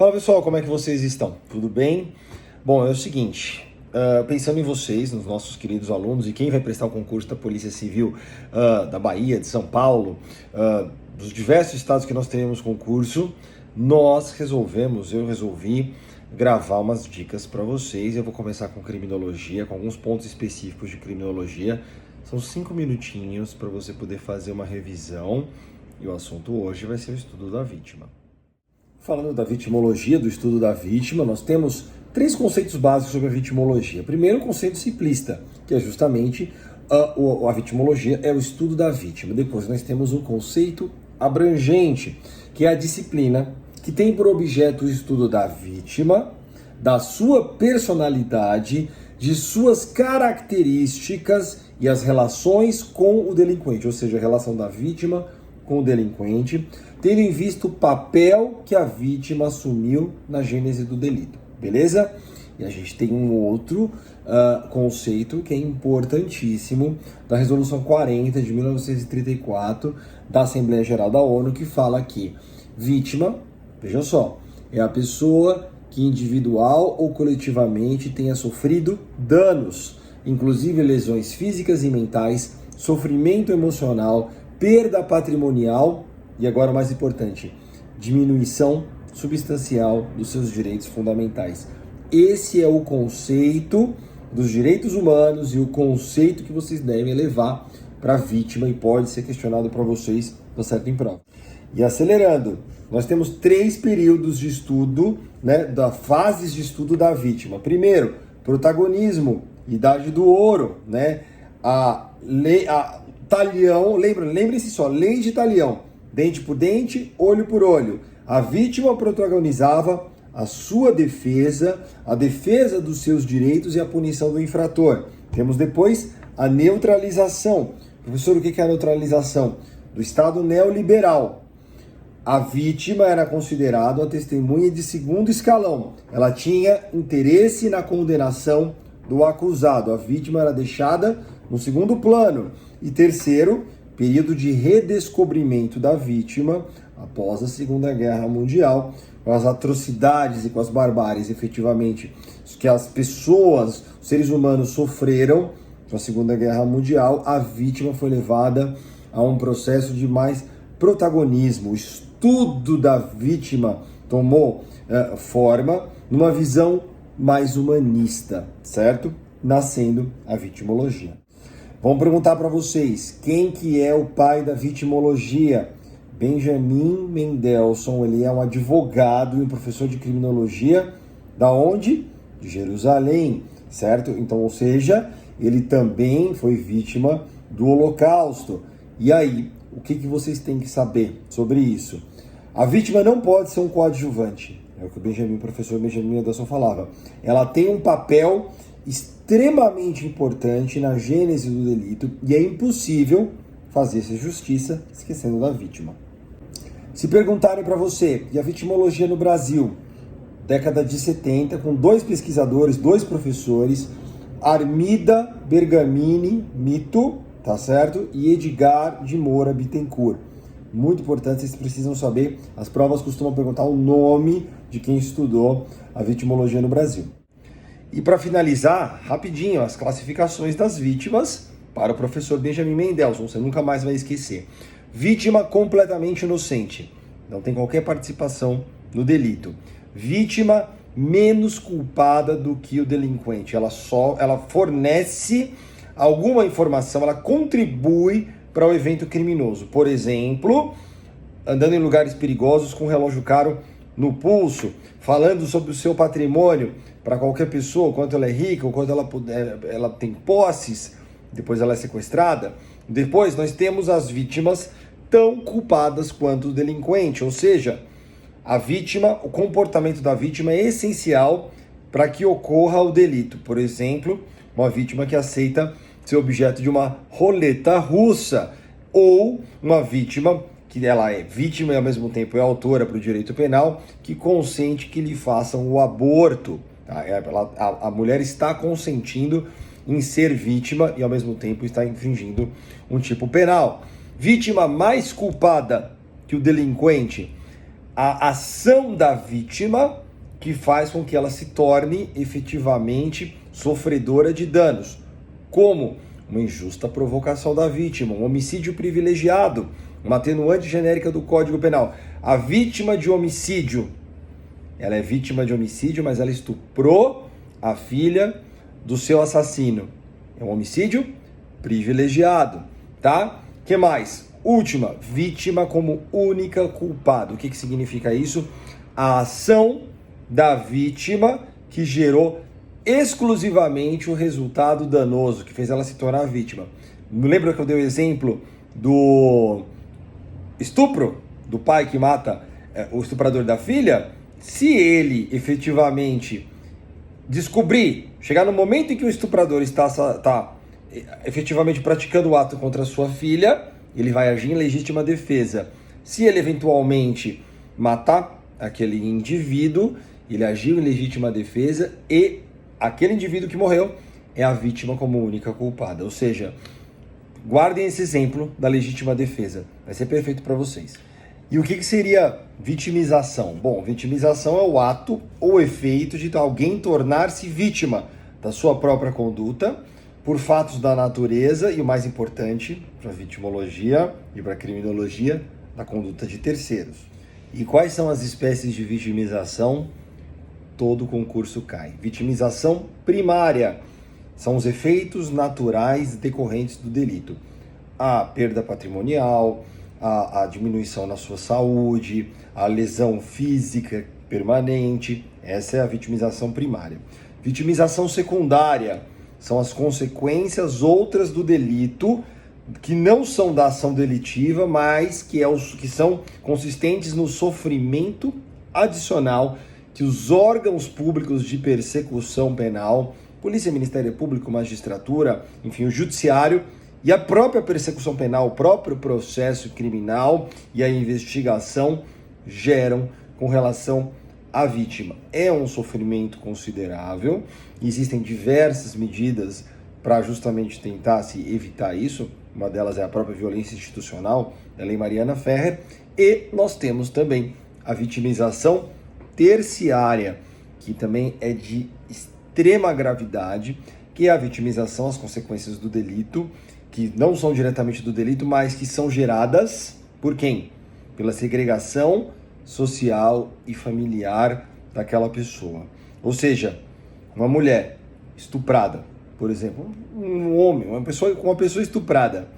Fala pessoal, como é que vocês estão? Tudo bem? Bom, é o seguinte, pensando em vocês, nos nossos queridos alunos e quem vai prestar o concurso da Polícia Civil da Bahia, de São Paulo, dos diversos estados que nós teremos concurso, eu resolvi gravar umas dicas para vocês. Eu vou começar com criminologia, com alguns pontos específicos de criminologia. São 5 minutinhos para você poder fazer uma revisão e o assunto hoje vai ser o estudo da vítima. Falando da vitimologia, do estudo da vítima, nós temos 3 conceitos básicos sobre a vitimologia. Primeiro, o conceito simplista, que é justamente a vitimologia é o estudo da vítima. Depois nós temos um conceito abrangente, que é a disciplina que tem por objeto o estudo da vítima, da sua personalidade, de suas características e as relações com o delinquente, ou seja, a relação da vítima com o delinquente, tendo em vista o papel que a vítima assumiu na gênese do delito, beleza? E a gente tem um outro conceito que é importantíssimo, da Resolução 40 de 1934 da Assembleia Geral da ONU, que fala que vítima, veja só, é a pessoa que individual ou coletivamente tenha sofrido danos, inclusive lesões físicas e mentais, sofrimento emocional, perda patrimonial e, agora o mais importante, diminuição substancial dos seus direitos fundamentais. Esse é o conceito dos direitos humanos e o conceito que vocês devem levar para a vítima e pode ser questionado para vocês, tá certo, em prova. E acelerando, nós temos 3 períodos de estudo, da fases de estudo da vítima. Primeiro, protagonismo, idade do ouro, Talião, lembre-se só, lei de Talião, dente por dente, olho por olho. A vítima protagonizava a sua defesa, a defesa dos seus direitos e a punição do infrator. Temos depois a neutralização. Professor, o que é a neutralização? Do Estado neoliberal. A vítima era considerada uma testemunha de segundo escalão. Ela tinha interesse na condenação do acusado. A vítima era deixada no segundo plano. E terceiro, período de redescobrimento da vítima após a Segunda Guerra Mundial, com as atrocidades e com as barbáries, efetivamente, que as pessoas, os seres humanos sofreram com a Segunda Guerra Mundial. A vítima foi levada a um processo de mais protagonismo. O estudo da vítima tomou forma numa visão mais humanista, certo? Nascendo a vitimologia. Vamos perguntar para vocês, quem que é o pai da vitimologia? Benjamin Mendelssohn, ele é um advogado e um professor de criminologia, da onde? De Jerusalém, certo? Então, ou seja, ele também foi vítima do Holocausto. E aí, o que vocês têm que saber sobre isso? A vítima não pode ser um coadjuvante, é o que o professor Benjamin Mendelssohn falava. Ela tem um papel extremamente importante na gênese do delito e é impossível fazer essa justiça esquecendo da vítima. Se perguntarem para você, e a vitimologia no Brasil? Década de 70, com 2 pesquisadores, 2 professores, Armida Bergamini Mito, tá certo? E Edgar de Moura Bittencourt. Muito importante, vocês precisam saber, as provas costumam perguntar o nome de quem estudou a vitimologia no Brasil. E para finalizar, rapidinho, as classificações das vítimas para o professor Benjamin Mendelssohn, você nunca mais vai esquecer. Vítima completamente inocente, não tem qualquer participação no delito. Vítima menos culpada do que o delinquente, ela fornece alguma informação, ela contribui para o evento criminoso. Por exemplo, andando em lugares perigosos com um relógio caro no pulso, falando sobre o seu patrimônio para qualquer pessoa, o quanto ela é rica, o quanto ela tem posses, depois ela é sequestrada. Depois nós temos as vítimas tão culpadas quanto o delinquente, ou seja, o comportamento da vítima é essencial para que ocorra o delito. Por exemplo, uma vítima que aceita ser objeto de uma roleta russa, ou uma vítima que ela é vítima e ao mesmo tempo é autora para o direito penal, que consente que lhe façam o aborto. A mulher está consentindo em ser vítima e ao mesmo tempo está infringindo um tipo penal. Vítima mais culpada que o delinquente, a ação da vítima que faz com que ela se torne efetivamente sofredora de danos, como uma injusta provocação da vítima, um homicídio privilegiado, uma atenuante genérica do Código Penal. A vítima de homicídio, ela é vítima de homicídio, mas ela estuprou a filha do seu assassino. É um homicídio privilegiado, tá? Que mais? Última, vítima como única culpada. O que significa isso? A ação da vítima que gerou exclusivamente o resultado danoso, que fez ela se tornar vítima. Lembra que eu dei o exemplo do estupro? Do pai que mata o estuprador da filha? Se ele efetivamente descobrir, chegar no momento em que o estuprador está efetivamente praticando o ato contra a sua filha, ele vai agir em legítima defesa. Se ele eventualmente matar aquele indivíduo, ele agiu em legítima defesa e aquele indivíduo que morreu é a vítima como única culpada. Ou seja, guardem esse exemplo da legítima defesa. Vai ser perfeito para vocês. E o que seria vitimização? Bom, vitimização é o ato ou efeito de alguém tornar-se vítima da sua própria conduta por fatos da natureza e, o mais importante, para a vitimologia e para a criminologia, da conduta de terceiros. E quais são as espécies de vitimização? Todo concurso cai. Vitimização primária são os efeitos naturais decorrentes do delito. A perda patrimonial, a diminuição na sua saúde, a lesão física permanente. Essa é a vitimização primária. Vitimização secundária são as consequências outras do delito que não são da ação delitiva, mas que são consistentes no sofrimento adicional que os órgãos públicos de persecução penal, Polícia, Ministério Público, Magistratura, enfim, o Judiciário e a própria persecução penal, o próprio processo criminal e a investigação geram com relação à vítima. É um sofrimento considerável, existem diversas medidas para justamente tentar se evitar isso, uma delas é a própria violência institucional, da Lei Mariana Ferrer, e nós temos também a vitimização terciária, que também é de extrema gravidade, que é a vitimização, as consequências do delito, que não são diretamente do delito, mas que são geradas por quem? Pela segregação social e familiar daquela pessoa. Ou seja, uma mulher estuprada, por exemplo, um homem, uma pessoa estuprada,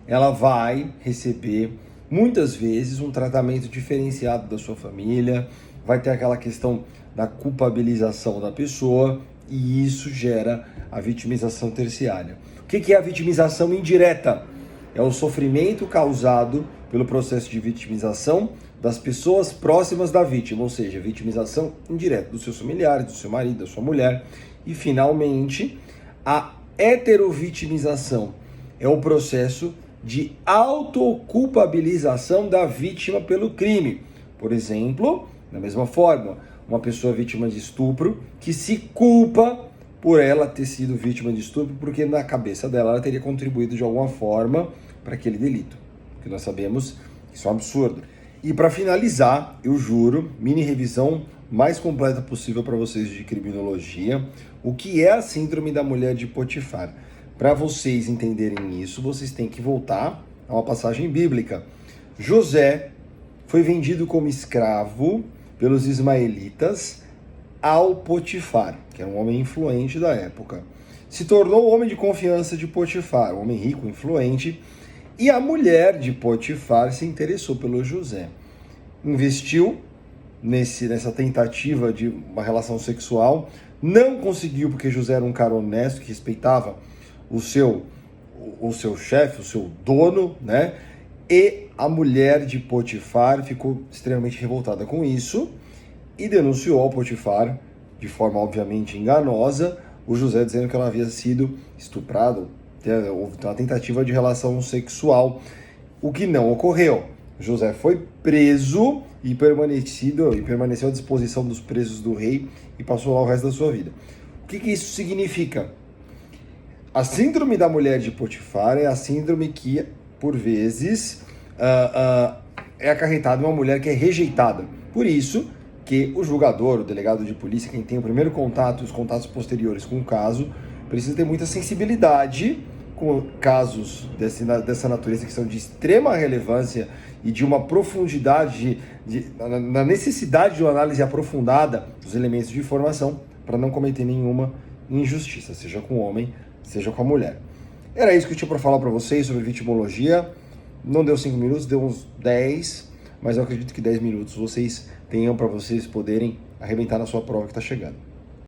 ela vai receber muitas vezes um tratamento diferenciado da sua família, vai ter aquela questão da culpabilização da pessoa e isso gera a vitimização terciária. O que é a vitimização indireta? É o sofrimento causado pelo processo de vitimização das pessoas próximas da vítima, ou seja, vitimização indireta dos seus familiares, do seu marido, da sua mulher. E, finalmente, a heterovitimização é o processo de autoculpabilização da vítima pelo crime. Por exemplo, da mesma forma, uma pessoa vítima de estupro que se culpa por ela ter sido vítima de estupro, porque na cabeça dela ela teria contribuído de alguma forma para aquele delito. Porque nós sabemos que isso é um absurdo. E para finalizar, eu juro, mini revisão mais completa possível para vocês de criminologia, o que é a síndrome da mulher de Potifar. Para vocês entenderem isso, vocês têm que voltar a uma passagem bíblica. José foi vendido como escravo pelos ismaelitas ao Potifar, que era um homem influente da época. Se tornou o homem de confiança de Potifar, um homem rico, influente, e a mulher de Potifar se interessou pelo José. Investiu nessa tentativa de uma relação sexual, não conseguiu porque José era um cara honesto, que respeitava o seu chefe, o seu dono, né? E a mulher de Potifar ficou extremamente revoltada com isso e denunciou ao Potifar, de forma obviamente enganosa, o José, dizendo que ela havia sido estuprada, houve uma tentativa de relação sexual, o que não ocorreu. José foi preso e permaneceu à disposição dos presos do rei e passou lá o resto da sua vida. O que isso significa? A síndrome da mulher de Potifar é a síndrome que, por vezes, é acarretado em uma mulher que é rejeitada. Por isso que o julgador, o delegado de polícia, quem tem o primeiro contato e os contatos posteriores com o caso, precisa ter muita sensibilidade com casos dessa natureza que são de extrema relevância e de uma profundidade, na necessidade de uma análise aprofundada dos elementos de informação para não cometer nenhuma injustiça, seja com o homem, seja com a mulher. Era isso que eu tinha para falar para vocês sobre vitimologia. Não deu 5 minutos, deu uns 10, mas eu acredito que 10 minutos vocês tenham para vocês poderem arrebentar na sua prova que está chegando.